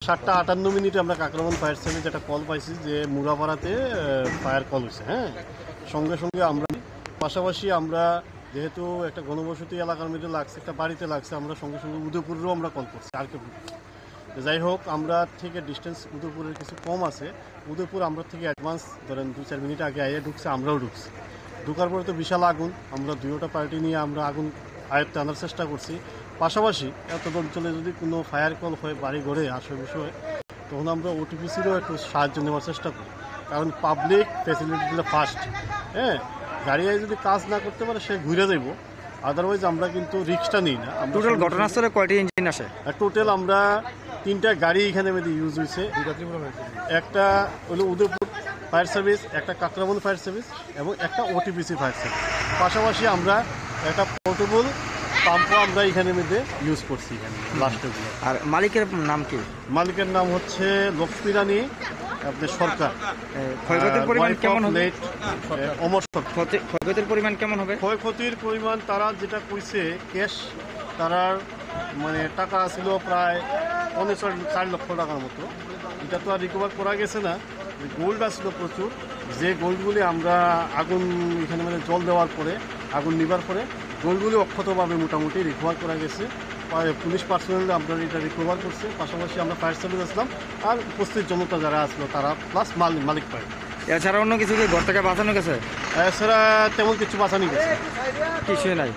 7:58 আমরা Kakraban fire service একটা call পাইছি যে মুরাপাড়াতে ফায়ার কল হয়েছে। হ্যাঁ, সঙ্গে সঙ্গে আমরা পাশাপাশি আমরা যেহেতু একটা ঘনবসতি এলাকার মধ্যে লাগছে, একটা বাড়িতে লাগছে, আমরা সঙ্গে সঙ্গে উদয়পুরেরও আমরা কল করছি আর কেউ। যাই হোক, আমরা থেকে ডিস্টেন্স উদয়পুরের কিছু কম আছে। উদয়পুর আমরা থেকে অ্যাডভান্স ধরেন 2-4 মিনিট আগে আইয়ে ঢুকছে, আমরাও ঢুকছি। ঢুকার পরে তো বিশাল আগুন, আমরা দুইটা পার্টি নিয়ে আমরা আগুন আয়ত্তে আনার চেষ্টা করছি। পাশাপাশি এত অঞ্চলে যদি কোনো ফায়ার কল হয় বাড়ি ঘরে আসে বিষয়ে, তখন আমরা ওটিপিসিরও একটু সাহায্য নেওয়ার চেষ্টা করি, কারণ পাবলিক ফ্যাসিলিটিগুলো ফার্স্ট। হ্যাঁ, গাড়ি যদি কাজ না করতে পারে সে ঘুরে যাইব, আদারওয়াইজ আমরা কিন্তু রিস্কটা নিই না। টোটাল ঘটনাস্থলে কয়টি ইঞ্জিন আসে? টোটাল আমরা 3টা গাড়ি এখানে মধ্যে ইউজ হয়েছে। একটা হলো উদয়পুর ফায়ার সার্ভিস, একটা কাকরাবন ফায়ার সার্ভিস এবং একটা ওটিপিসি ফায়ার সার্ভিস। পাশাপাশি আমরা একটা পোর্টেবল পাম্পও আমরা এখানে মধ্যে ইউজ করছি এখানে লাস্টগুলো। আর মালিকের নাম কি? মালিকের নাম হচ্ছে লক্ষ্মী রানী আপনার সরকার। ক্ষয়ক্ষতির পরিমাণ কেমন হবে? অমর সরকার। ক্ষয়ক্ষতির পরিমাণ কেমন হবে? ক্ষয়ক্ষতির পরিমাণ তারা যেটা কইছে, ক্যাশ তারার মানে টাকা ছিল প্রায় 4 লক্ষ টাকার মতো। এটা তো আর রিকভার করা গেছে না। গোল্ড আসছিল প্রচুর, যে গোল্ডগুলি আমরা আগুন এখানে মানে জল দেওয়ার পরে, আগুন নিবার পরে গোল্ডগুলি অক্ষতভাবে মোটামুটি রিকভার করা গেছে। পুলিশ পার্সোনাল আমরা এটা রিকভার করছে। পাশাপাশি আমরা ফায়ার সার্ভিস আসলাম আর উপস্থিত জনতা যারা আসলো তারা প্লাস মালিক পায়। এছাড়া অন্য কিছু কি ঘর থেকে বাঁচানো গেছে? এছাড়া তেমন কিছু বাঁচানি গেছে কিছুই নাই।